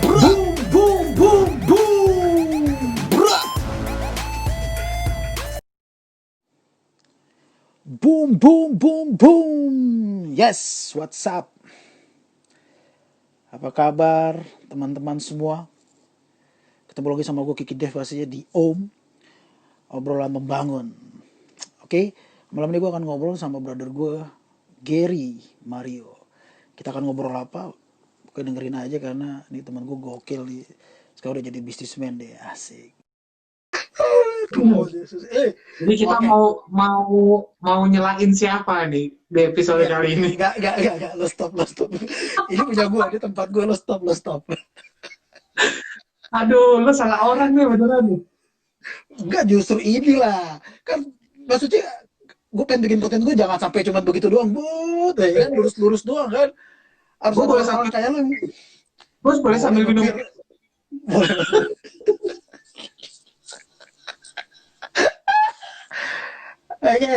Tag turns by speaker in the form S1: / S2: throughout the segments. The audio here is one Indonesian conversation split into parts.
S1: Boom, boom, boom, boom. Brak. Boom, boom, boom, boom. Yes, what's up? Apa kabar teman-teman semua? Ketemu lagi sama gue Kiki Dev pastinya di Om. Obrolan membangun. Oke, malam ini gue akan ngobrol sama brother gue Gary Mario. Kita akan ngobrol apa? Oke, dengerin aja karena ini teman gue gokil nih. Sekarang udah jadi bisnismen deh, asik. Aduh, Yesus.
S2: Jadi kita
S1: Oke.
S2: mau nyelain siapa nih di episode
S1: Enggak,
S2: kali ini?
S1: enggak, lo stop, lo stop. Ini punya gue, ini tempat gue, lo stop, lo stop.
S2: Aduh, lu salah orang nih beneran nih.
S1: Enggak, justru inilah. Kan maksudnya gue pengen bikin konten gue jangan sampai cuma begitu doang, but, ya kan, lurus-lurus doang kan. Harus
S2: Gue
S1: ada
S2: boleh
S1: orang-orang
S2: sambil,
S1: kayak lu.
S2: gue boleh
S1: Boleh
S2: sambil minum.
S1: ngebir. Boleh.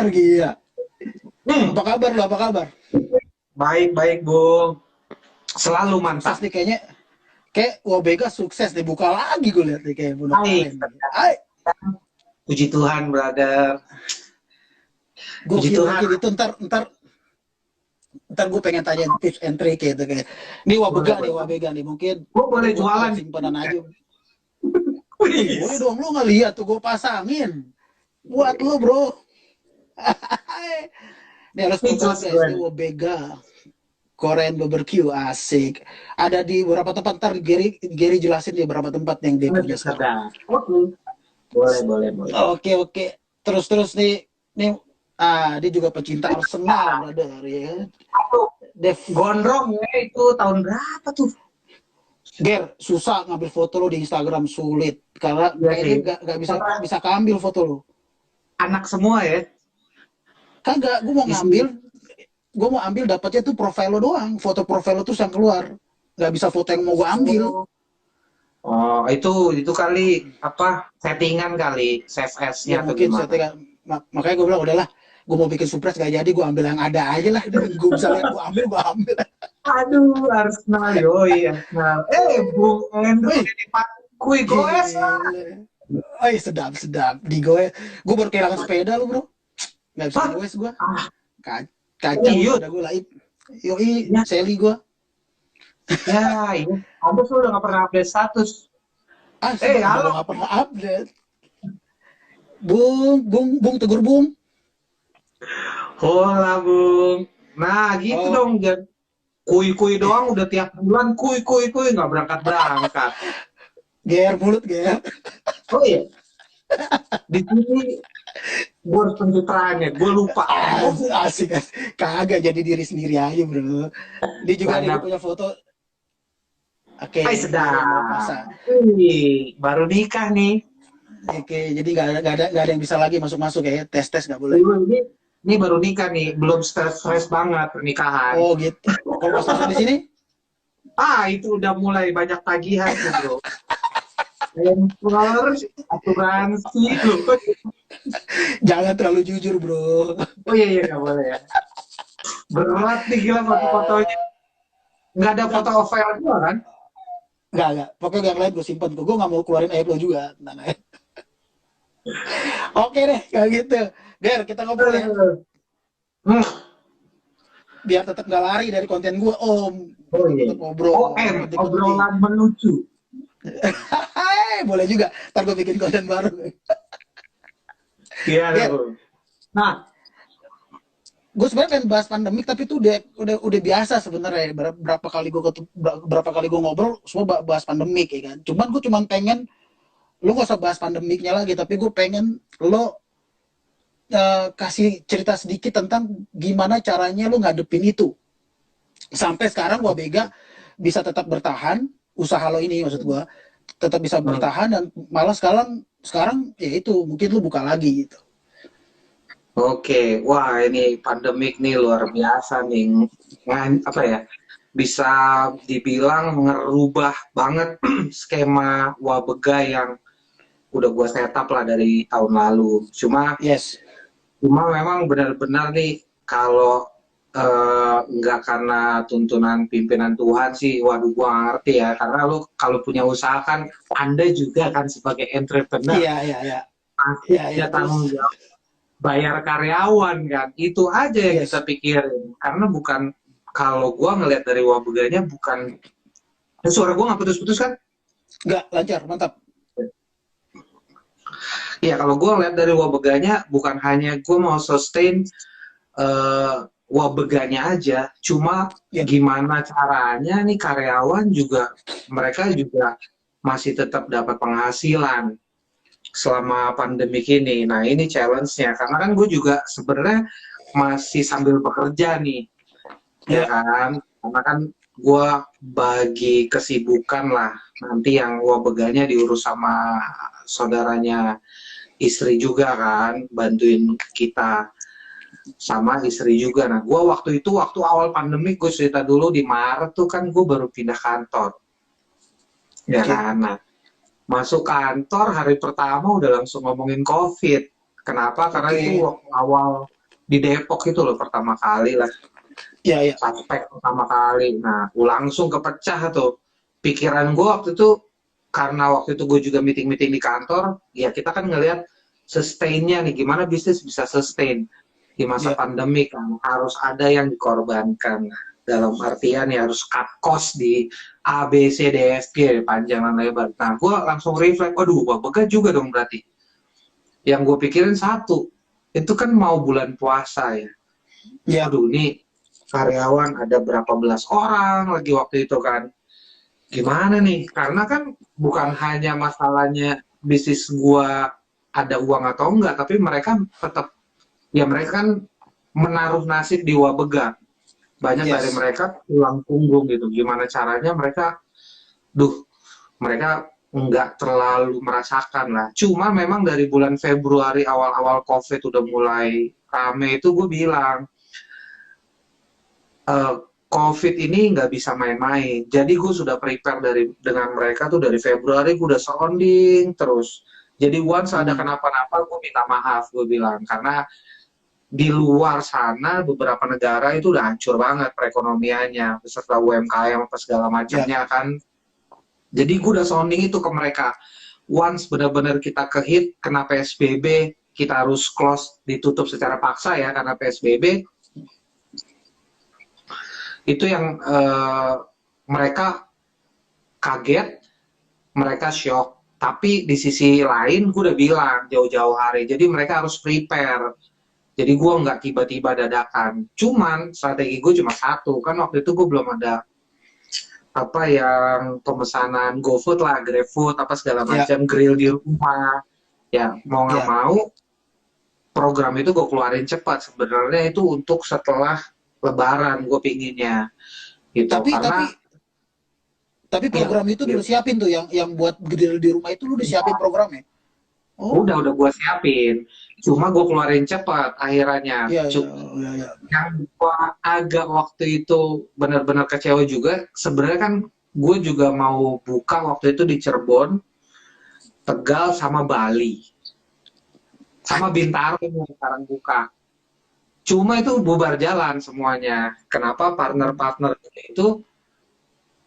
S1: Gila.
S2: Hmm,
S1: Apa kabar lo? Apa kabar?
S2: baik Bung. Selalu
S1: Sukses
S2: mantap.
S1: nih kayaknya. Kayak Wabega sukses nih, buka lagi gue lihat nih kayak bulan
S2: Baik.
S1: kemarin nih. Ay,
S2: Puji Tuhan, brother. Puji
S1: gokil
S2: Tuhan.
S1: gokil itu ntar gue pengen tanya tips and trick gitu kayak. Ini
S2: Boleh,
S1: Wabega nih,
S2: boleh.
S1: Wabega nih mungkin
S2: Gue
S1: ini
S2: boleh
S1: buat
S2: jualan.
S1: simpanan aja.
S2: Wih.
S1: Boleh dong, lo nggak lihat tuh gue pasangin buat lo bro. Ini harus
S2: Ini
S1: tonton
S2: jelas
S1: guys,
S2: gue
S1: ini
S2: nih.
S1: Wabega Korean barbecue asik. Ada di beberapa tempat, ntar Gary jelasin di beberapa tempat yang dia punya sekarang.
S2: Sedang. Oke. Boleh.
S1: Oke oke. Terus nih dia juga pecinta Arsenal brother ya.
S2: Aduh,
S1: Dev
S2: gondrong ya itu tahun berapa tuh?
S1: Ger susah ngambil foto lo di Instagram sulit karena
S2: Iya
S1: kayaknya
S2: sih.
S1: nggak bisa
S2: Karena
S1: bisa keambil foto lo.
S2: anak semua ya.
S1: Kagak,
S2: Isi.
S1: gue mau ambil dapatnya tuh profil lo doang, foto profil lo tuh yang keluar, nggak bisa foto yang mau gue ambil.
S2: Oh. Oh, itu kali apa settingan kali save as-nya
S1: Ya
S2: atau
S1: mungkin saya
S2: gimana?
S1: tinggal, makanya gue bilang udahlah, gue mau bikin surprise gak jadi, gue ambil yang ada aja lah. Gue misalnya gue ambil.
S2: Aduh, Arsenal, yoi, Arsenal. Bung Hendro
S1: Wih,
S2: jadi kui goes lah.
S1: gile. Wih, sedap sedap di gue baru kehilangan sepeda lo bro, nggak bisa
S2: Hah?
S1: goes gue.
S2: Ah,
S1: Kacau
S2: iya,
S1: sepeda gue lain. Yoi,
S2: ya,
S1: Sally gue.
S2: iya. Pantes lu udah gak pernah update status.
S1: Sudah
S2: Halo.
S1: nggak pernah update. Bung, tegur bung.
S2: Hola, Bung. Nah, gitu
S1: Oh,
S2: dong. Jangan kui doang udah tiap bulan kui nggak berangkat.
S1: ger mulut ger.
S2: Oh iya, di sini gue harus pencitraannya, gue lupa. Oh,
S1: Asik, asik. Kagak jadi diri sendiri aja bro. Dia juga nih dia
S2: mana
S1: punya foto. Oke,
S2: Hai
S1: dia mau
S2: sedap.
S1: pasang.
S2: Wih, baru nikah nih.
S1: Oke, jadi nggak ada yang bisa lagi masuk ya. Tes nggak boleh.
S2: Ini baru nikah nih, belum stres banget pernikahan.
S1: Oh gitu. Kalau pas-pasan di sini,
S2: Itu udah mulai banyak tagihan tuh, bro. Hampers, asuransi, loh.
S1: jangan terlalu jujur bro.
S2: Oh iya, nggak boleh ya. Berat nih gila foto-fotonya. Nggak ada foto file juga kan?
S1: Nggak. Pokoknya yang lain gue simpen tuh. Gue nggak mau keluarin aib lo juga. Tenang aja. Oke deh, kayak gitu. Ger, kita ngobrol ya.
S2: Hmm.
S1: Biar tetap nggak lari dari konten gue, Om.
S2: Oh iya.
S1: Tetap ngobrol.
S2: OM,
S1: Penting-penting.
S2: obrolan melucu.
S1: Boleh juga. Ntar gue bikin konten baru.
S2: Iya,
S1: Ger,
S2: bro. Nah,
S1: gue sebenarnya pengen bahas pandemik tapi itu udah biasa sebenarnya. Berapa kali gue ngobrol semua bahas pandemik ya kan. Cuman pengen lo gak usah bahas pandemiknya lagi, tapi gue pengen lo kasih cerita sedikit tentang gimana caranya lo ngadepin itu sampai sekarang Wabega bisa tetap bertahan, usaha lo ini maksud gue tetap bisa bertahan, dan malah sekarang ya itu mungkin lo buka lagi gitu.
S2: oke. Wah, ini pandemik nih luar biasa nih. Apa ya? Bisa dibilang ngerubah banget skema Wabega yang udah gue setup lah dari tahun lalu. Cuma
S1: Yes.
S2: memang benar-benar nih kalau nggak karena tuntunan pimpinan Tuhan sih, waduh gua nggak ngerti ya, karena lu kalau punya usaha kan, Anda juga kan sebagai entrepreneur
S1: Iya, iya, iya.
S2: pasti
S1: Iya, iya.
S2: punya
S1: Terus,
S2: tanggung jawab bayar karyawan kan, itu aja yang kita
S1: yes.
S2: pikirin, karena bukan, kalau gua ngelihat dari wabeganya bukan, suara gua nggak putus-putus kan?
S1: Nggak, lancar, mantap.
S2: Iya, kalau gua ngelihat dari wabeganya bukan hanya gua mau sustain wabeganya aja, cuma
S1: Ya,
S2: gimana caranya nih karyawan juga, mereka juga masih tetap dapat penghasilan selama pandemi ini. Nah, ini challenge-nya, karena kan gue juga sebenarnya masih sambil bekerja nih, ya
S1: ya,
S2: kan? Karena kan gue bagi kesibukan lah, nanti yang wabeganya diurus sama saudaranya istri juga kan, bantuin kita sama istri juga. Nah, gue waktu awal pandemi, gue cerita dulu di Maret tuh kan gue baru pindah kantor, ya
S1: oke.
S2: kan. Nah, masuk kantor hari pertama udah langsung ngomongin COVID. Kenapa? Karena itu
S1: Oke.
S2: waktu awal di Depok itu loh pertama kali lah,
S1: Ya, ya.
S2: suspek pertama kali. Nah, gue langsung kepecah tuh. Pikiran gue waktu itu, karena waktu itu gue juga meeting-meeting di kantor, ya kita kan ngelihat sustain-nya nih, gimana bisnis bisa sustain di masa
S1: Ya,
S2: pandemi kan, harus ada yang dikorbankan. Dalam artian ya harus cut cost di A, B, C, D, F, G, panjang dan lebar. Nah, gue langsung reflect, waduh, Babega juga dong berarti. Yang gue pikirin satu, itu kan mau bulan puasa ya.
S1: ya.
S2: Waduh, ini karyawan ada berapa belas orang lagi waktu itu kan. Gimana nih? Karena kan bukan hanya masalahnya bisnis gua ada uang atau enggak, tapi mereka tetap, ya mereka kan menaruh nasib di Wabega. Banyak dari
S1: Yes.
S2: mereka tulang punggung gitu. Gimana caranya mereka, duh, mereka nggak terlalu merasakan lah. Cuma memang dari bulan Februari awal-awal COVID udah mulai rame itu gue bilang, eh, COVID ini nggak bisa main-main. Jadi gue sudah prepare dengan mereka tuh dari Februari, gue udah sounding terus. Jadi once ada
S1: Hmm.
S2: kenapa-napa, gue minta maaf, gue bilang. Karena di luar sana beberapa negara itu udah hancur banget perekonomiannya, beserta UMKM apa segala
S1: Ya,
S2: macamnya kan. Jadi gue udah sounding itu ke mereka. Once benar-benar kita kehit, kena PSBB, kita harus close, ditutup secara paksa ya karena PSBB, itu yang mereka kaget, mereka shock. Tapi di sisi lain gue udah bilang jauh-jauh hari, jadi mereka harus prepare. Jadi gue nggak tiba-tiba dadakan. Cuman strategi gue cuma satu, kan waktu itu gue belum ada apa yang pemesanan GoFood lah, GrabFood, apa segala
S1: ya,
S2: macam, grill di rumah. Ya mau nggak
S1: ya.
S2: mau, program itu gue keluarin cepat. Sebenarnya itu untuk setelah Lebaran gue pinginnya gitu,
S1: Tapi
S2: karena
S1: tapi tapi
S2: ya,
S1: program itu
S2: ya
S1: udah siapin tuh yang buat grill di rumah itu lu udah siapin programnya. Oh,
S2: udah gue siapin, cuma gue keluarin cepat akhirannya.
S1: iya, iya, iya, iya.
S2: Yang gue agak waktu itu benar-benar kecewa juga, sebenarnya kan gue juga mau buka waktu itu di Cirebon, Tegal, sama Bali, sama Bintaro yang sekarang buka. Cuma itu bubar jalan semuanya. Kenapa? Partner-partner itu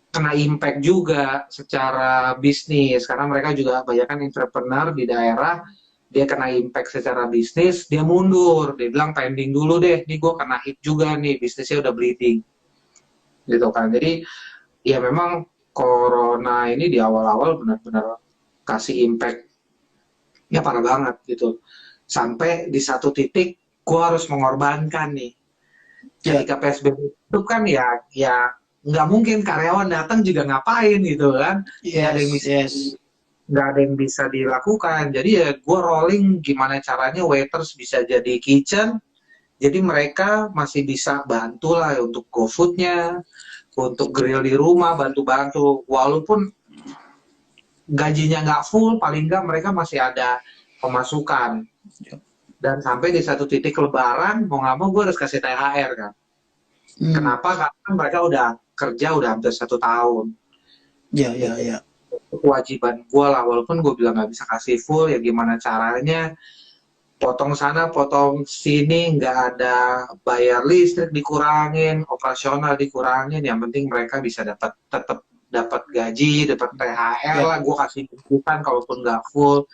S2: kena impact juga secara bisnis, karena mereka juga banyak kan entrepreneur di daerah, dia kena impact secara bisnis, dia mundur, dia bilang pending dulu deh, nih gue kena hit juga nih, bisnisnya udah bleeding gitu kan. Jadi ya memang corona ini di awal-awal benar-benar kasih impact ya parah banget gitu, sampai di satu titik gue harus mengorbankan nih.
S1: Ya,
S2: Ketika PSBB itu kan ya nggak mungkin karyawan datang juga ngapain gitu kan, nggak ada yang
S1: yes,
S2: bisa
S1: yes.
S2: nggak ada yang bisa dilakukan. Jadi ya gue rolling gimana caranya waiters bisa jadi kitchen, jadi mereka masih bisa bantu lah untuk GoFood-nya, untuk grill di rumah, bantu-bantu, walaupun gajinya nggak full, paling nggak mereka masih ada pemasukan. Dan sampai di satu titik Lebaran, mau nggak mau gue harus kasih THR kan.
S1: Hmm.
S2: Kenapa? Karena mereka udah kerja udah hampir 1 tahun.
S1: Ya, ya,
S2: Gitu.
S1: ya.
S2: Itu kewajiban gue lah, walaupun gue bilang nggak bisa kasih full, ya gimana caranya. potong sana, potong sini, nggak ada bayar listrik dikurangin, operasional dikurangin, yang penting mereka bisa tetap dapat gaji, dapat THR
S1: Ya,
S2: lah, gue kasih tuntutan kalaupun nggak full.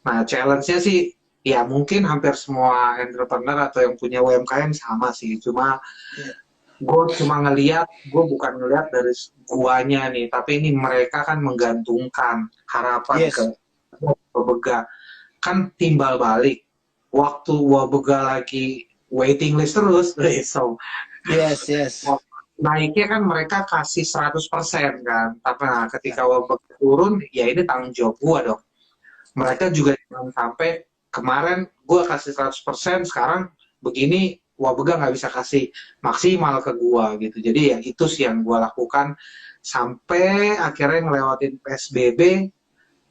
S2: Nah, challenge-nya sih, ya mungkin hampir semua entrepreneur atau yang punya UMKM sama sih, cuma
S1: ya.
S2: gue cuma ngeliat, gue bukan ngeliat dari guanya nih, tapi ini mereka kan menggantungkan harapan ke
S1: Yes,
S2: Wabega, kan timbal balik. Waktu Wabega lagi waiting list terus, so
S1: yes, yes.
S2: naiknya kan mereka kasih 100% kan. Tapi nah, ketika Wabega turun, ya ini tanggung jawab gue dong. Mereka juga jangan sampai kemarin gue kasih 100%, sekarang begini Wabega nggak bisa kasih maksimal ke gue gitu. Jadi ya itu sih yang gue lakukan sampai akhirnya ngelewatin PSBB,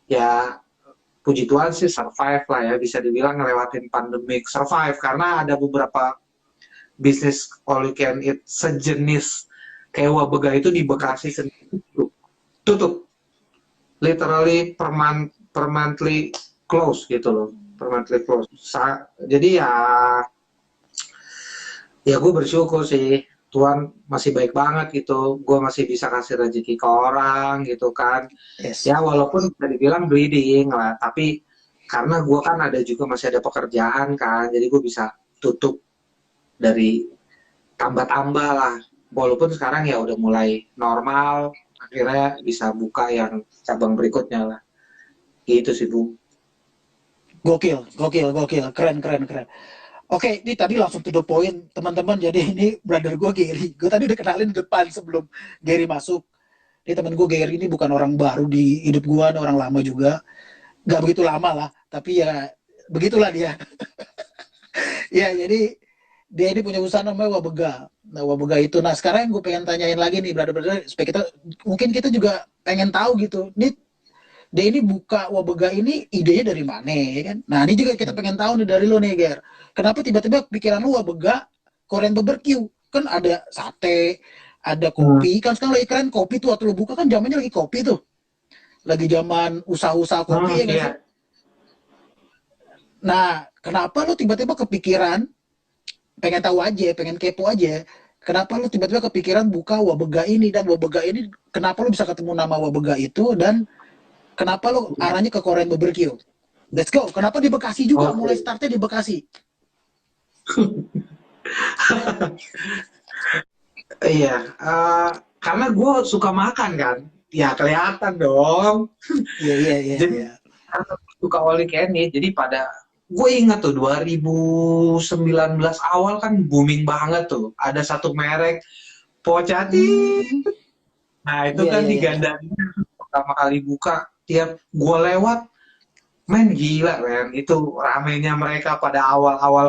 S2: ya puji Tuhan sih survive lah ya, bisa dibilang ngelewatin pandemic survive karena ada beberapa bisnis all you can eat sejenis kayak Wabega itu di Bekasi sendiri tutup, literally permanently close gitu loh, permanently close. Jadi ya gue bersyukur sih Tuhan masih baik banget gitu, gue masih bisa kasih rezeki ke orang gitu kan.
S1: Yes.
S2: Ya walaupun bisa dibilang bleeding lah, tapi karena gue kan ada juga masih ada pekerjaan kan, jadi gue bisa tutup dari tambah-tambah lah. Walaupun sekarang ya udah mulai normal, akhirnya bisa buka yang cabang berikutnya lah. Gitu sih Bu.
S1: Gokil, gokil, gokil. Keren, keren, keren. Oke, ini tadi langsung to the point, teman-teman. Jadi ini brother gue Gary. Gue tadi udah kenalin depan sebelum Gary masuk. Ini temen gue Gary ini bukan orang baru di hidup gue, orang lama juga. Gak begitu lama lah, tapi ya begitulah dia. Ya, jadi dia ini punya usaha namanya Wabega. Nah, Wabega itu. Nah, sekarang yang gue pengen tanyain lagi nih, brother-brother, supaya mungkin kita juga pengen tahu gitu. Dia ini buka Wabega ini idenya dari mana ya kan? Nah ini juga kita pengen tahu nih dari lo nih Ger. Kenapa tiba-tiba pikiran lo Wabega Korean barbecue? Kan ada sate, ada kopi. Kan sekarang lagi keren kopi tuh waktu lo buka kan zamannya lagi kopi tuh. Lagi zaman usaha-usaha kopi ya kan
S2: Iya.
S1: sih? Nah kenapa lo tiba-tiba kepikiran pengen tahu aja, pengen kepo aja. Kenapa lo tiba-tiba kepikiran buka Wabega ini dan Wabega ini kenapa lo bisa ketemu nama Wabega itu dan kenapa lo arahnya ke Korean barbecue? Let's go. Kenapa di Bekasi juga?
S2: Oke.
S1: Mulai startnya di Bekasi.
S2: Iya, karena gue suka makan kan, ya kelihatan dong.
S1: Iya, iya, iya,
S2: Jadi
S1: iya.
S2: karena suka all you can eat, jadi gue ingat tuh 2019 awal kan booming banget tuh. Ada satu merek Pocati.
S1: Hmm,
S2: Nah itu
S1: iya,
S2: kan
S1: iya,
S2: di
S1: iya.
S2: Gandaria pertama kali buka, tiap gue lewat, men gila men, itu ramenya mereka pada awal-awal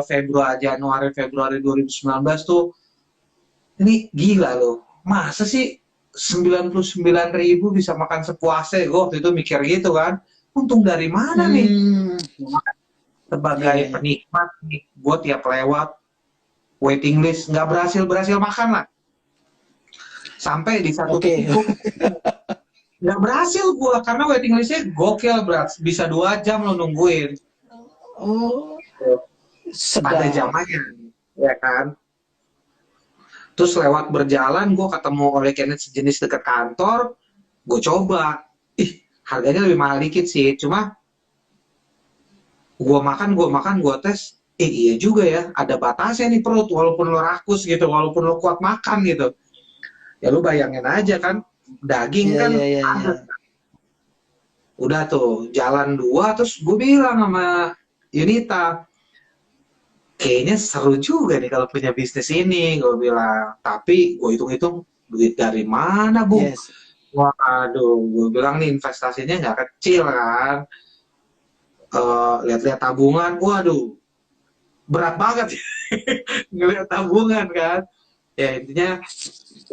S2: Januari Februari 2019 tuh, ini gila loh, masa sih 99.000 bisa makan sepuasnya, gue waktu itu mikir gitu kan, untung dari mana nih,
S1: Hmm, iya,
S2: sebagai
S1: iya, iya.
S2: penikmat nih, gue tiap lewat, waiting list, nggak berhasil makan lah, sampai di satu
S1: Oke.
S2: titik gue nggak berhasil gue, karena waiting listnya gokil berat, bisa 2 jam lo nungguin,
S1: Oh,
S2: pada
S1: sedap.
S2: zamannya, ya kan. Terus lewat berjalan, gue ketemu oleh Kenneth sejenis dekat kantor, gue coba. Ih, harganya lebih mahal dikit sih. Cuma gue tes. Iya juga ya, ada batasnya nih perut, walaupun lo rakus gitu, walaupun lo kuat makan gitu. Ya lo bayangin aja kan, daging
S1: Iya,
S2: kan
S1: iya, iya, iya.
S2: ada. Udah tuh, jalan 2, terus gue bilang sama Yunita, kayaknya seru juga nih kalau punya bisnis ini, gue bilang. Tapi gue hitung-hitung, duit dari mana, Bung?
S1: Yes.
S2: Waduh, gue bilang nih investasinya nggak kecil kan. Lihat-lihat tabungan, waduh, berat banget ngeliat tabungan kan. Ya intinya,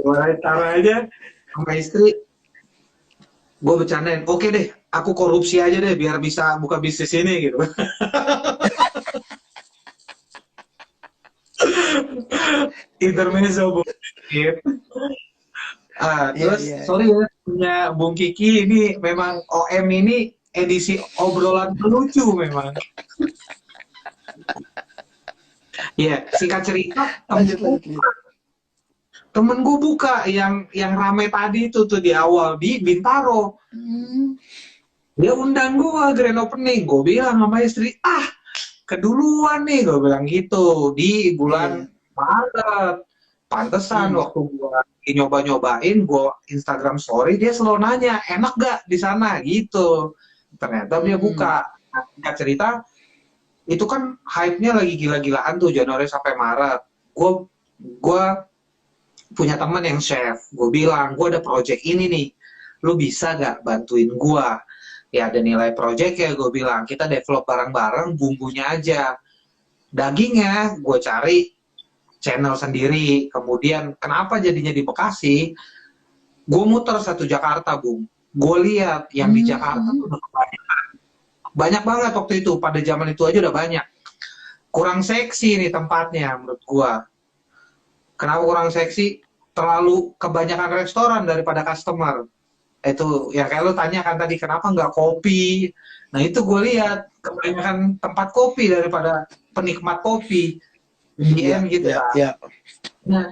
S2: mulai cara aja sama istri, gue bercandain, oke deh, aku korupsi aja deh biar bisa buka bisnis ini gitu. Intermezzo, Bu. Gitu.
S1: Iya,
S2: Terus
S1: iya, iya.
S2: sorry ya, punya Bung Kiki ini memang OM ini edisi obrolan lucu memang. Ya, singkat cerita,
S1: Lanjut, lanjut, lanjut.
S2: temen gue buka yang rame tadi itu tuh di awal di Bintaro.
S1: Hmm,
S2: Dia undang gue grand opening. Gue bilang sama istri, ah keduluan nih, gue bilang gitu di bulan
S1: iya.
S2: Maret. Pantesan
S1: Hmm,
S2: waktu gue nyoba-nyobain, gue Instagram story, dia selalu nanya, enak gak di sana gitu. Ternyata dia
S1: hmm,
S2: buka. Nah, singkat cerita, itu kan hype-nya lagi gila-gilaan tuh Januari sampai Maret. Gue punya teman yang chef. Gue bilang, gue ada project ini nih. Lu bisa gak bantuin gue? Ya ada nilai project ya, gue bilang. Kita develop bareng-bareng, bumbunya aja. Dagingnya gue cari channel sendiri. Kemudian kenapa jadinya di Bekasi? Gue muter satu Jakarta, Bung. Gue lihat yang di Jakarta
S1: hmm.
S2: tuh udah banyak, banyak banget waktu itu. Pada zaman itu aja udah banyak. Kurang seksi nih tempatnya menurut gue. Kenapa kurang seksi? Terlalu kebanyakan restoran daripada customer. Itu ya kayak lo tanya kan tadi kenapa nggak kopi. Nah itu gue lihat kebanyakan tempat kopi daripada penikmat kopi.
S1: Iya,
S2: GM gitu
S1: iya,
S2: kan.
S1: iya.
S2: Nah,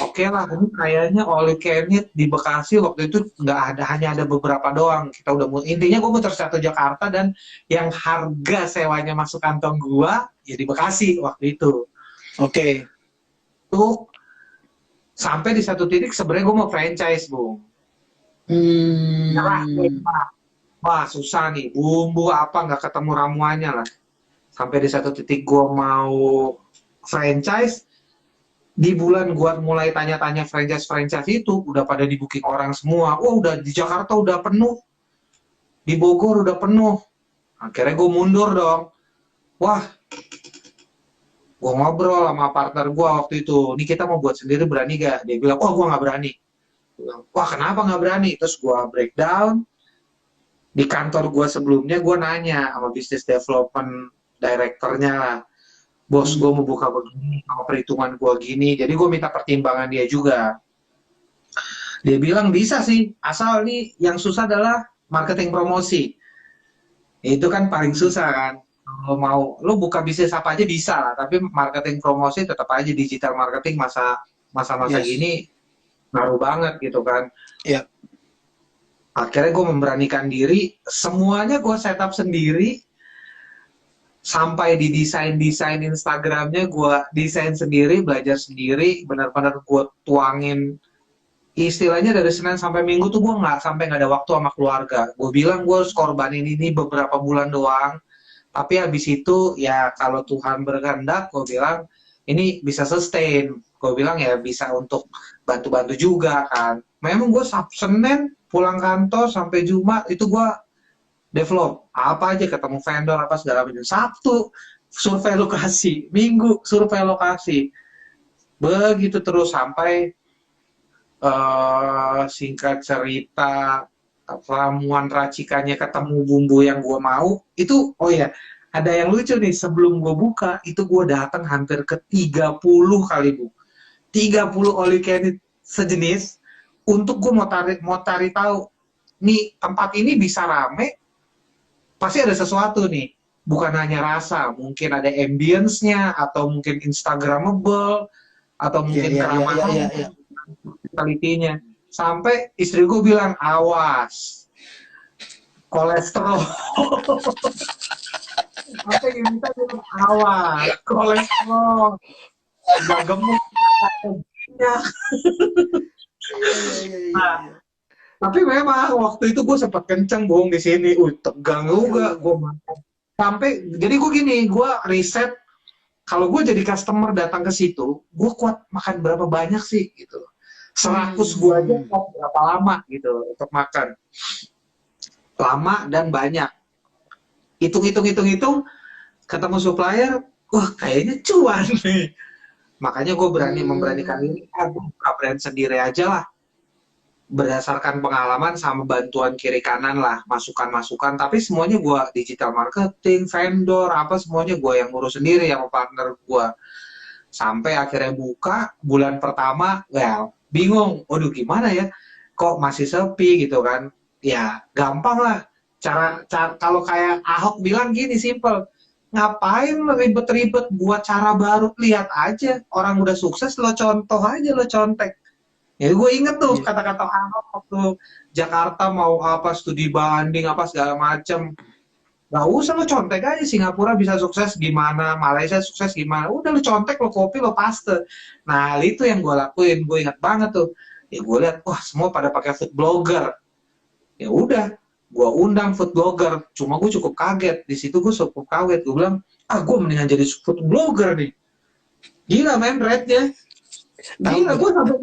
S2: oke lah, ini kayaknya all you can eat di Bekasi waktu itu nggak ada, hanya ada beberapa doang. Kita udah intinya gue muter satu Jakarta dan yang harga sewanya masuk kantong gua ya di Bekasi waktu itu.
S1: Oke.
S2: Tuh sampai di satu titik sebenarnya gue mau franchise, Bung. Nyerah,
S1: Hmm,
S2: wah susah nih, bumbu apa nggak ketemu ramuannya lah. Sampai di satu titik gue mau franchise, di bulan gua mulai tanya-tanya franchise-franchise itu udah pada di booking orang semua. Wah udah di Jakarta udah penuh, di Bogor udah penuh. Akhirnya gue mundur dong. Wah, gue ngobrol sama partner gue waktu itu. Ini kita mau buat sendiri berani gak? Dia bilang, oh gue nggak berani. Gua bilang, wah kenapa nggak berani? Terus gue breakdown. Di kantor gue sebelumnya gue nanya sama business development directornya lah. Bos gue
S1: hmm.
S2: mau buka begini, sama perhitungan gue gini. Jadi gue minta pertimbangan dia juga. Dia bilang bisa sih, asal nih yang susah adalah marketing promosi. Itu kan paling susah kan. Kalau mau, lo buka bisnis apa aja bisa lah, tapi marketing promosi tetap aja digital marketing masa-masa
S1: Yes.
S2: gini ngaruh banget gitu kan.
S1: Iya.
S2: Akhirnya gue memberanikan diri, semuanya gue setup sendiri, sampai di desain Instagramnya gue desain sendiri, belajar sendiri, benar-benar gue tuangin. Istilahnya dari Senin sampai Minggu tuh gue nggak ada waktu sama keluarga. Gue bilang gue harus korbanin ini beberapa bulan doang. Tapi habis itu ya kalau Tuhan berkehendak, gue bilang ini bisa sustain. Gue bilang ya bisa untuk bantu-bantu juga kan. Memang gue Senin pulang kantor sampai Jumat itu gue develop apa aja, ketemu vendor apa segala macam. Sabtu survei lokasi, Minggu survei lokasi. Begitu terus sampai singkat cerita ramuan racikannya ketemu bumbu yang gue mau itu. Oh ya ada yang lucu nih, sebelum gue buka itu gue datang hampir ke 30 kali, Bu, 30 all you can eat sejenis untuk gue mau cari tahu nih tempat ini bisa rame pasti ada sesuatu nih, bukan hanya rasa, mungkin ada ambience-nya atau mungkin instagramable atau
S1: Iya,
S2: mungkin
S1: iya, iya, iya,
S2: keramahan
S1: iya, iya.
S2: kualitinya. Sampai istriku bilang, awas, kolesterol. Sampai kita bilang, awas, kolesterol. Udah gemuk, minyak.
S1: Iya, iya, iya, iya,
S2: Nah,
S1: iya.
S2: tapi memang waktu itu gue sempat kenceng, Bung, di sini. Tegang juga.
S1: Aduh.
S2: Gue sampai, jadi gue gini, gue riset, kalau gue jadi customer datang ke situ, gue kuat makan berapa banyak sih, gitu. 100 gue aja
S1: Hmm.
S2: kuat berapa lama, gitu, untuk makan. Lama dan banyak. Hitung-hitung, ketemu supplier, wah kayaknya cuan nih. Makanya gue memberanikan
S1: Hmm.
S2: diri, gue buka brand sendiri aja lah. Berdasarkan pengalaman sama bantuan kiri kanan lah, masukan-masukan. Tapi semuanya gue digital marketing, vendor, apa semuanya gue yang ngurus sendiri sama partner gue. Sampai akhirnya buka, bulan pertama, well, bingung. Waduh gimana ya, kok masih sepi gitu kan. Ya gampang lah. Cara kalau kayak Ahok bilang gini, simple. ngapain lo ribet-ribet buat cara baru, lihat aja orang udah sukses lo contoh aja, lo contek. Ya gue inget tuh
S1: Iya.
S2: kata-kata Ahok waktu Jakarta mau apa studi banding apa segala macem. Gak usah lo contek aja Singapura bisa sukses gimana, Malaysia sukses gimana. Udah lo contek, lo copy, lo paste. Nah itu yang gue lakuin, gue ingat banget tuh. Ya gue lihat, wah semua pada pakai food blogger. Ya udah, gue undang food blogger. Cuma gue cukup kaget. Di situ gue cukup kaget. Gue bilang, gue mendingan jadi food blogger nih. Gila men rate-nya.
S1: Tahu
S2: Gila,
S1: nggak?
S2: gue sampai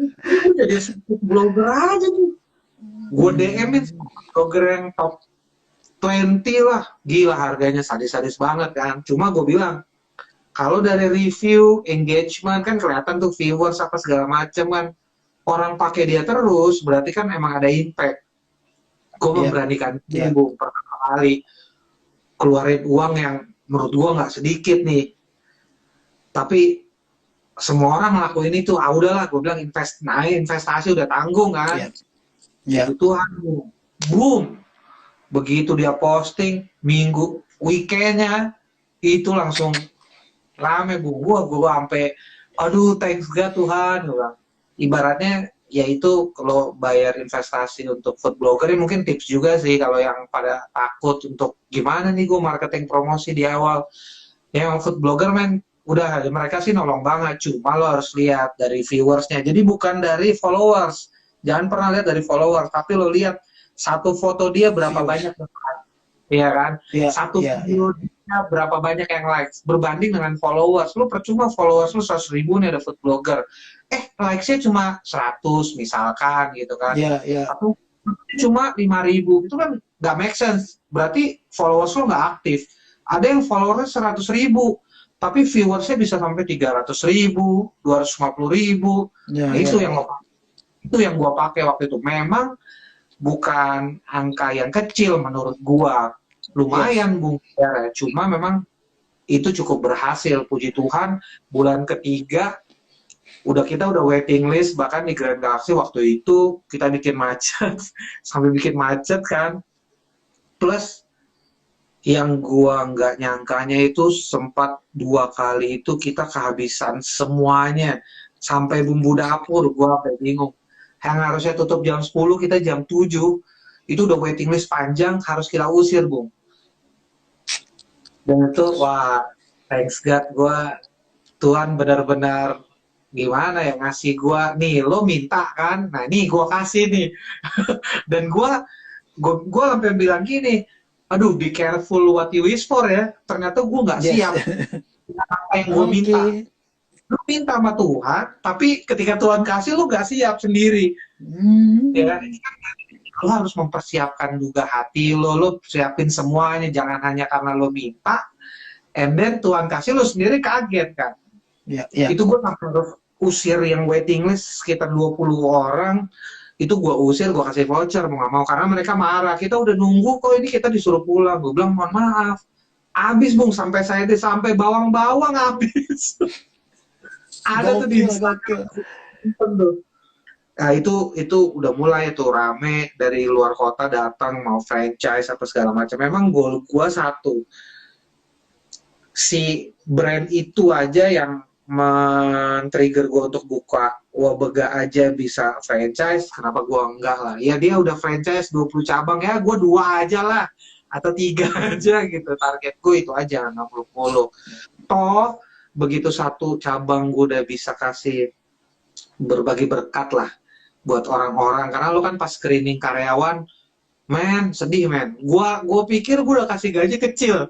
S2: gue jadi food blogger aja nih. Gue DM-in blogger yang top 20 lah. Gila harganya sadis-sadis banget kan. Cuma gue bilang, kalau dari review, engagement kan kelihatan tuh viewers apa segala macam kan. Orang pakai dia terus, berarti kan emang ada impact. Gue
S1: Iya.
S2: memberanikan
S1: Iya.
S2: diri pertama kali keluarin uang yang menurut gue nggak sedikit nih. Tapi semua orang ngelakuin itu, udahlah gue bilang investasi udah tanggung kan.
S1: Iya. Iya.
S2: Itu Tuhan, boom. Begitu dia posting minggu weekendnya itu langsung rame bu. Gue sampai aduh thanks God Tuhan. Gue bilang. Ibaratnya yaitu kalau bayar investasi untuk food blogger ini mungkin tips juga sih kalau yang pada takut untuk gimana nih gue marketing promosi di awal. Yang food blogger men udah mereka sih nolong banget, cuma lo harus lihat dari viewersnya. Jadi bukan dari followers, jangan pernah lihat dari followers, tapi lo lihat satu foto dia berapa
S1: Views.
S2: banyak, ya kan?
S1: Iya.
S2: Satu
S1: Iya. Iya.
S2: video dia berapa banyak yang likes, berbanding dengan followers. Lo percuma followers lo 100.000 nih ada food blogger, likes-nya cuma 100 misalkan gitu kan,
S1: Iya. Iya.
S2: atau cuma 5.000, itu kan nggak make sense. Berarti followers lo nggak aktif. Ada yang followersnya 100.000, tapi viewersnya bisa sampai 300.000, 250.000.
S1: Iya.
S2: Nah,
S1: Iya.
S2: itu yang gua pakai waktu itu. Memang bukan angka yang kecil menurut gua, lumayan Bung. Ya, cuma memang itu cukup berhasil. Puji Tuhan, bulan ketiga kita udah waiting list, bahkan di Grand Galaxy waktu itu kita bikin macet sampai bikin macet kan. Plus yang gua nggak nyangkanya itu sempat 2 kali itu kita kehabisan semuanya sampai bumbu dapur. Gua sampai bingung, yang harusnya tutup jam 10 kita jam 7, itu udah waiting list panjang, harus kita usir Bung. Dan itu wah thanks God, gua Tuhan benar-benar gimana ya ngasih gua nih, lo minta kan, nah nih gua kasih nih. Dan gua sampai bilang gini, aduh be careful what you wish for ya. Ternyata gua nggak
S1: Yes.
S2: siap apa yang gua minta.
S1: Oke.
S2: Lu minta sama Tuhan, tapi ketika Tuhan kasih lu nggak siap sendiri. Ya kan? Lu harus mempersiapkan juga hati lu siapin semuanya, jangan hanya karena lu minta, and then Tuhan kasih lu sendiri kaget kan.
S1: Iya. Iya.
S2: Itu gue sampai harus usir yang waiting list sekitar 20 orang, itu gue usir, gue kasih voucher, mau nggak mau, karena mereka marah, kita udah nunggu kok ini kita disuruh pulang. Gue bilang mohon maaf, habis Bung, sampai bawang-bawang habis. Ada tuh di Instagram. Nah itu udah mulai tuh rame dari luar kota datang mau franchise apa segala macam. Memang goal gua satu, si brand itu aja yang men-trigger gue untuk buka Wabega aja bisa franchise, kenapa gue enggak lah. Ya dia udah franchise 20 cabang, ya gue 2 aja lah atau 3 aja gitu, target gue itu aja, 60. Toh begitu satu cabang gue udah bisa kasih berbagi berkat lah buat orang-orang, karena lo kan pas screening karyawan men sedih men, gue pikir gue udah kasih gaji kecil,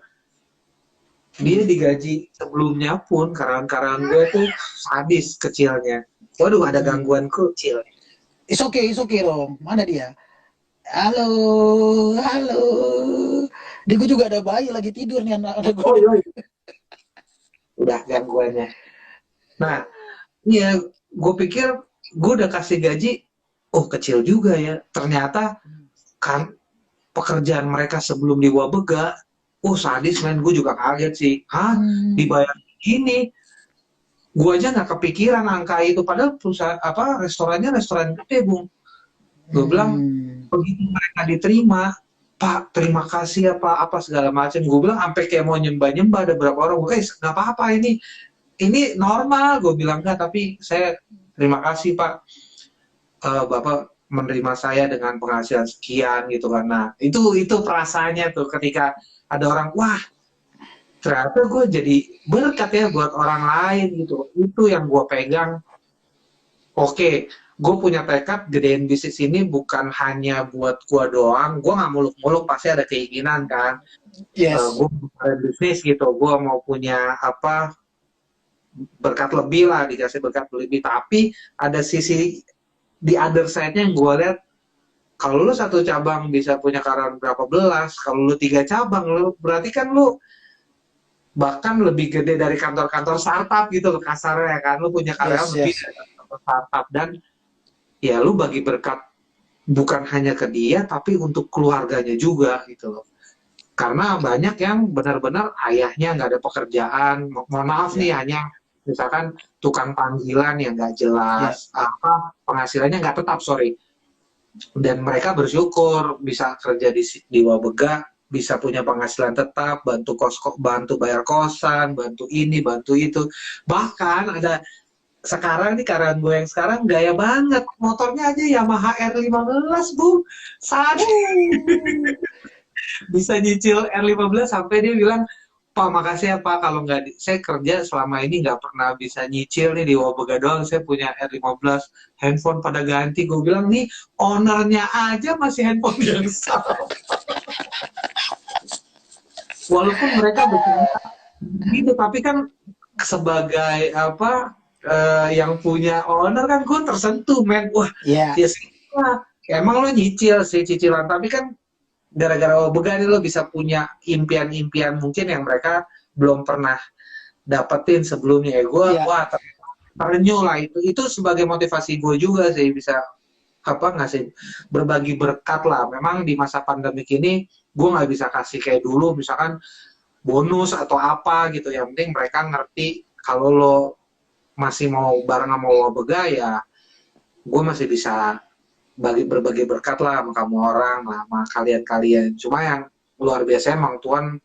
S2: dia digaji sebelumnya pun karyawan-karyawan gue tuh sadis kecilnya. Waduh, ada gangguan kecil.
S1: It's okay Rom. Mana dia? Halo, halo. Di gue juga ada bayi lagi tidur nih anak gue.
S2: Udah gangguannya. Nah, iya, gue pikir gue udah kasih gaji, kecil juga ya. Ternyata kan pekerjaan mereka sebelum di Wabega, sadis men, gue juga kaget sih. Dibayar gini? Gue aja nggak kepikiran angka itu, padahal perusahaan restorannya restoran gede Bung. Gue bilang begitu mereka diterima, Pak, terima kasih ya Pak, apa segala macam. Gue bilang sampai kayak mau nyembah-nyembah, ada berapa orang, gue nggak apa-apa ini normal, gue bilang nggak, tapi saya terima kasih Pak, Bapak menerima saya dengan penghasilan sekian gitu kan. Nah, itu perasaannya tuh ketika ada orang, wah ternyata gue jadi berkat ya buat orang lain gitu. Itu yang gue pegang. Oke, gue punya tekad gedein bisnis ini bukan hanya buat gue doang. Gue nggak muluk-muluk, pasti ada keinginan kan.
S1: Yes.
S2: Gue mau bisnis gitu, gue mau punya apa berkat lebih lah, dikasih berkat lebih. Tapi ada sisi di other side-nya yang gue lihat, kalau lu satu cabang bisa punya karyawan berapa belas, kalau lu 3 cabang, lu berarti kan lu bahkan lebih gede dari kantor-kantor startup gitu loh kasarnya kan. Lu punya karyawan
S1: Yes,
S2: lebih
S1: yes.
S2: dari kantor startup, dan ya lu bagi berkat bukan hanya ke dia tapi untuk keluarganya juga gitu loh. Karena banyak yang benar-benar ayahnya nggak ada pekerjaan, mohon maaf nih,
S1: Ya,
S2: hanya misalkan tukang panggilan yang nggak
S1: ya,
S2: jelas, apa penghasilannya nggak tetap, sorry. Dan mereka bersyukur bisa kerja di Wabega, bisa punya penghasilan tetap, bantu bayar kosan, bantu ini, bantu itu. Bahkan ada sekarang nih, karyawan gue yang sekarang gaya banget, motornya aja Yamaha R15 bu, saat
S1: uh,
S2: bisa nyicil R15 sampai dia bilang, Pak makasih ya Pak, kalau nggak saya kerja selama ini nggak pernah bisa nyicil nih di Wabega doang, saya punya R15, handphone pada ganti. Gue bilang nih, ownernya aja masih handphone yang sama, walaupun mereka bercerita gitu, tapi kan sebagai apa, yang punya owner kan gue tersentuh men, wah
S1: ya,
S2: ya sih, emang lo nyicil sih cicilan, tapi kan gara-gara Wabega nih lo bisa punya impian-impian mungkin yang mereka belum pernah dapetin sebelumnya. Ya gue,
S1: ya.
S2: wah terenyuh lah, itu sebagai motivasi gue juga sih, bisa apa ngasih berbagi berkat lah. Memang di masa pandemik ini gue nggak bisa kasih kayak dulu misalkan bonus atau apa gitu, yang penting mereka ngerti kalau lo masih mau bareng sama Wabega, ya gue masih bisa berbagi berkat lah sama kamu orang lah, sama kalian-kalian. Cuma yang luar biasa emang Tuhan,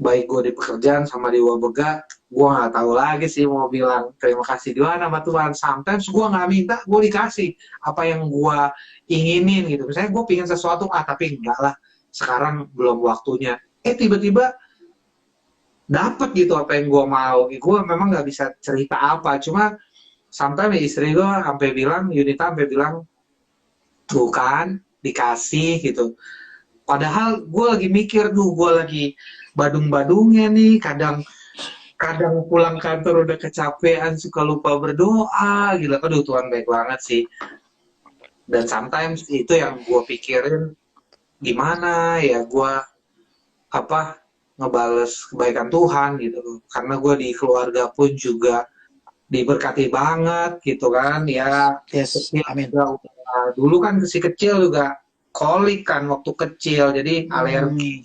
S2: baik gue di pekerjaan sama di Wabega, gue nggak tahu lagi sih mau bilang terima kasih di mana sama Tuhan. Sometimes gue nggak minta, gue dikasih apa yang gue inginin gitu. Misalnya gue pingin sesuatu, tapi enggak lah, sekarang belum waktunya. Tiba-tiba dapet gitu apa yang gue mau. Gue memang nggak bisa cerita apa, cuma sampai istri gue sampai bilang, Yunita sampai bilang, tuh kan dikasih gitu. Padahal gue lagi mikir, gue lagi badung-badungnya nih, kadang kadang pulang kantor udah kecapean, suka lupa berdoa, gila. Aduh Tuhan baik banget sih. Dan sometimes itu yang gue pikirin, gimana ya gue apa ngebales kebaikan Tuhan gitu. Karena gue di keluarga pun juga diberkati banget gitu kan ya.
S1: Yes.
S2: Kecil
S1: Amin.
S2: juga dulu kan si kecil juga kolik kan waktu kecil, jadi
S1: Hmm.
S2: alergi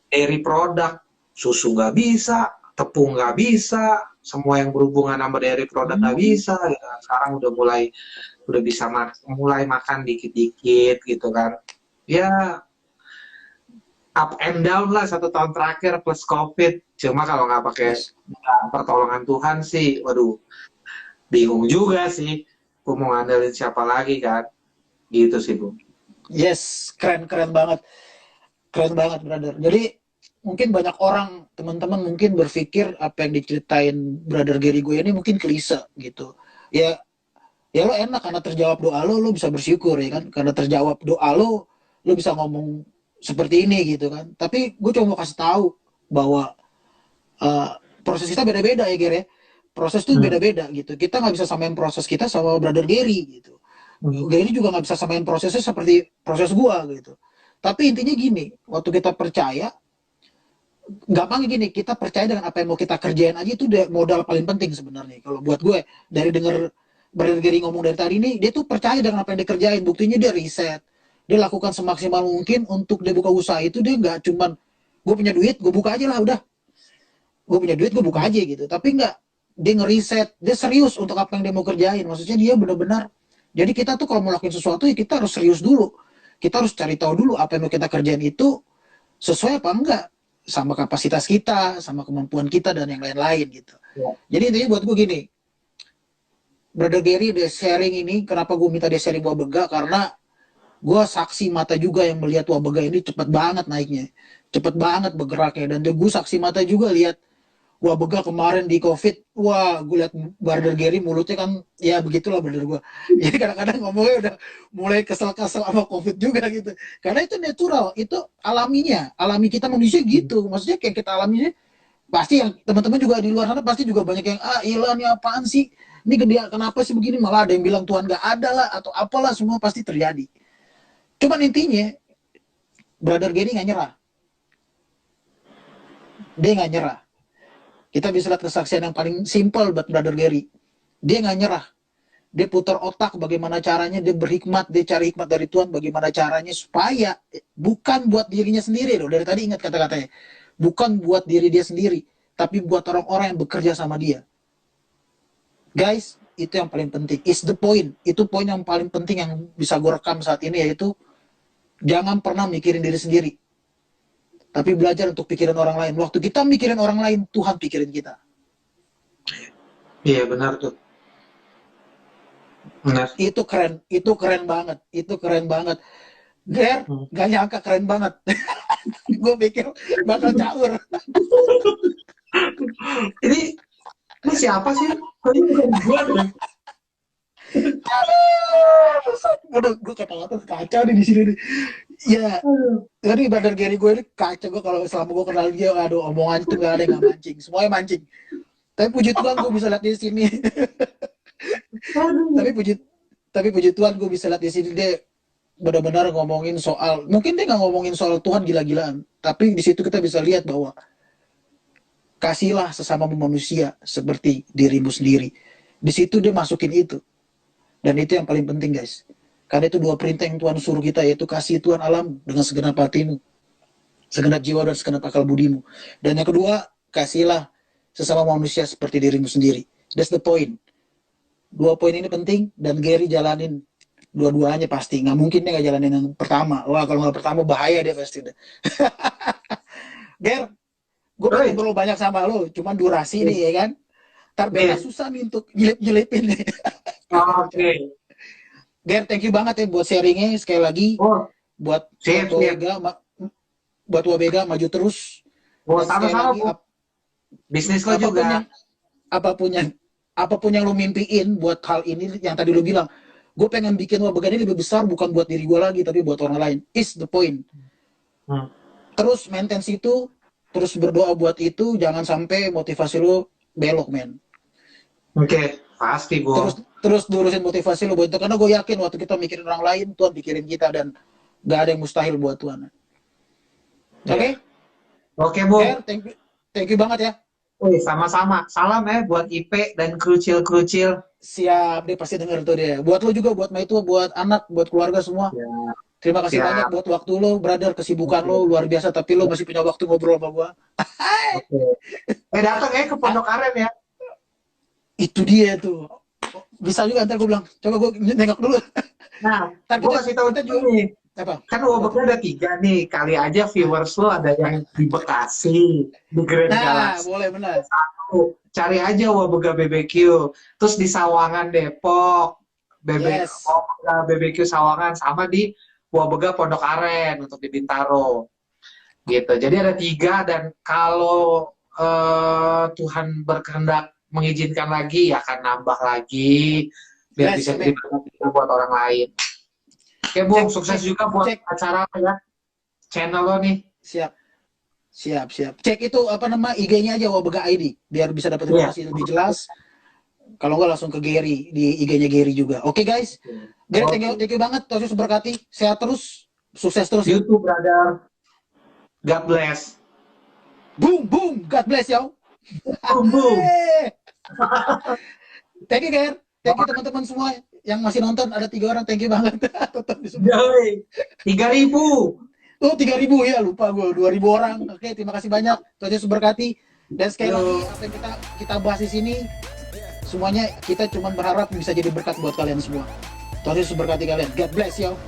S2: dairy produk, susu nggak bisa, tepung nggak bisa, semua yang berhubungan sama dairy produk nggak
S1: Hmm.
S2: bisa ya. Sekarang udah bisa mulai makan dikit-dikit gitu kan ya, up and down lah 1 tahun terakhir plus covid. Cuma kalau nggak pakai
S1: Yes.
S2: pertolongan Tuhan sih, waduh bingung juga sih, aku mau ngandelin siapa lagi kan, gitu sih Bu.
S1: Yes. Keren, keren banget. Keren banget, brother. Jadi mungkin banyak orang, teman-teman mungkin berpikir apa yang diceritain brother Gary gue ini mungkin klise gitu. Ya, ya lo enak karena terjawab doa lo bisa bersyukur ya kan. Karena terjawab doa lo bisa ngomong seperti ini gitu kan. Tapi gue cuma mau kasih tahu bahwa uh, proses kita beda-beda ya Gary ya. Proses tuh
S2: Hmm.
S1: beda-beda gitu. Kita nggak bisa samain proses kita sama brother Gary gitu.
S2: Hmm.
S1: Gary juga nggak bisa samain prosesnya seperti proses gua gitu. Tapi intinya gini, waktu kita percaya, gampang gini, kita percaya dengan apa yang mau kita kerjain aja itu udah modal paling penting sebenarnya. Kalau buat gue, dari denger Brother Gary ngomong dari tadi ini, dia tuh percaya dengan apa yang dikerjain. Buktinya dia riset, dia lakukan semaksimal mungkin untuk dia buka usaha itu. Dia nggak cuman gue punya duit, gue buka aja lah udah. Gue punya duit, gue buka aja gitu. Tapi nggak, dia ngeriset, dia serius untuk apa yang dia mau kerjain. Maksudnya dia benar-benar. Jadi kita tuh kalau mau lakuin sesuatu ya kita harus serius dulu. kita harus cari tahu dulu apa yang mau kita kerjain itu sesuai apa enggak sama kapasitas kita, sama kemampuan kita dan yang lain-lain gitu.
S2: Ya.
S1: Jadi intinya buat gue gini, Brother Gary dia sharing ini, kenapa gue minta dia sharing Wabega, karena gue saksi mata juga yang melihat Wabega ini cepet banget naiknya, cepet banget bergeraknya, dan gue saksi mata juga lihat Wabega kemarin di COVID, wah gue lihat Brother Gary mulutnya kan, ya begitulah brother gue. Jadi kadang-kadang ngomongnya udah mulai kesel-kesel sama COVID juga gitu. Karena itu natural, itu alaminya, alami kita manusia gitu. Maksudnya kayak kita alaminya, pasti yang teman-teman juga di luar sana pasti juga banyak yang, ilah nih apaan sih? Ini gede, kenapa sih begini? Malah ada yang bilang Tuhan gak ada lah, atau apalah, semua pasti terjadi. Cuman intinya, Brother Gary gak nyerah. Dia gak nyerah. Kita bisa lihat kesaksian yang paling simpel buat Brother Gary. Dia nggak nyerah. Dia putar otak bagaimana caranya, dia berhikmat, dia cari hikmat dari Tuhan bagaimana caranya supaya bukan buat dirinya sendiri loh. Dari tadi ingat kata-katanya. Bukan buat diri dia sendiri, tapi buat orang-orang yang bekerja sama dia. Guys, itu yang paling penting. Is the point. Itu poin yang paling penting yang bisa gue rekam saat ini, yaitu jangan pernah mikirin diri sendiri. Tapi belajar untuk pikirin orang lain. Waktu kita mikirin orang lain, Tuhan pikirin kita.
S2: Iya, benar tuh. Benar.
S1: Itu keren banget. Itu keren banget. Ger, gak nyangka keren banget. Gue pikir bakal caur.
S2: Ini siapa sih? Ini bukan gue deh.
S1: Aduh, gue kacau nih di sini nih. Ya, tadi Brother Gary gue ini kacau. Gue kalau selama gue kenal dia, aduh, omongan itu gak ada yang gak mancing. Semuanya mancing. Tapi puji Tuhan gue bisa lihat di sini. tapi puji Tuhan gue bisa lihat di sini dia benar-benar ngomongin soal, mungkin dia nggak ngomongin soal Tuhan gila-gilaan, tapi di situ kita bisa lihat bahwa kasihlah sesama manusia seperti dirimu sendiri. Di situ dia masukin itu, dan itu yang paling penting guys, karena itu dua perintah yang Tuhan suruh kita, yaitu kasih Tuhan alam dengan segenap hatimu, segenap jiwa dan segenap akal budimu, dan yang kedua kasihlah sesama manusia seperti dirimu sendiri. That's the point. Dua poin ini penting, dan Gary jalanin dua-duanya pasti. Nggak mungkin dia nggak jalanin yang pertama. Wah, kalau nggak pertama bahaya dia pasti. Ger, gue pengen ngobrol banyak sama lo, cuman durasi nih ya kan. Ntar beda susah nih untuk nyelip-nyelipin nih.
S2: Oke.
S1: Ger, thank you banget ya buat sharingnya sekali lagi. Buat Wabega maju terus.
S2: Sama-sama. Bisnis lo juga.
S1: Apapun yang lo mimpiin buat hal ini yang tadi lo bilang, gue pengen bikin Wabega ini lebih besar, bukan buat diri gue lagi tapi buat orang lain. Is the point. Terus maintain itu, terus berdoa buat itu, jangan sampai motivasi lo belok, men.
S2: Oke, pasti gue.
S1: Terus lurusin motivasi lo buat itu, karena gue yakin waktu kita mikirin orang lain, Tuhan pikirin kita, dan gak ada yang mustahil buat Tuhan. Oke?
S2: Oke, Bu.
S1: Thank you banget ya.
S2: Sama-sama. Salam ya buat Ipe dan krucil-krucil.
S1: Siap, dia pasti denger tuh dia. Buat lo juga, buat Maitu, buat anak, buat keluarga semua. Terima kasih banyak buat waktu lo, brother. Kesibukan lo luar biasa, tapi lo masih punya waktu ngobrol sama gua.
S2: Datang ya ke Pondok Aren ya.
S1: Itu dia tuh. Bisa juga, ntar gue bilang, coba gue nengok dulu.
S2: Nah, gue kasih tahu kita nih.
S1: Apa?
S2: Kan Wabega ada 3 nih, kali aja viewers lo ada yang di Bekasi, di Grand Galaxy.
S1: Boleh, benar.
S2: Satu, cari aja Wabega BBQ, terus di Sawangan Depok, Wabega BBQ Sawangan, sama di Wabega Pondok Aren untuk di Bintaro, gitu. Jadi ada 3, dan kalau Tuhan berkehendak mengizinkan lagi, ya akan nambah lagi, biar bisa diberkati buat orang lain. Oke, Bung, sukses juga buat acara ya, channel lo nih.
S1: Siap. Cek itu apa nama IG-nya aja, Wabega ID, biar bisa dapat informasi lebih jelas. Kalau nggak langsung ke Gary, di IG-nya Gary juga. Oke, guys. Gary, thank you banget. Terus berkati, sehat terus, sukses terus.
S2: YouTube, brother. God bless.
S1: Boom, God bless, yo.
S2: Boom.
S1: Thank you, Gary. Thank you teman-teman semua yang masih nonton, ada 3 orang, thank you banget.
S2: 3.000.
S1: Oh, 3.000 ya, lupa gue, 2.000 orang. Oke, terima kasih banyak. Tuhan Yesus berkati. Dan sekali lagi apa yang kita bahas di sini, semuanya kita cuma berharap bisa jadi berkat buat kalian semua. Tuhan Yesus berkati kalian. God bless you.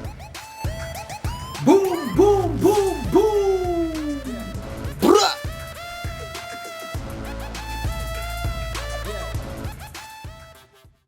S3: Boom, boom, boom.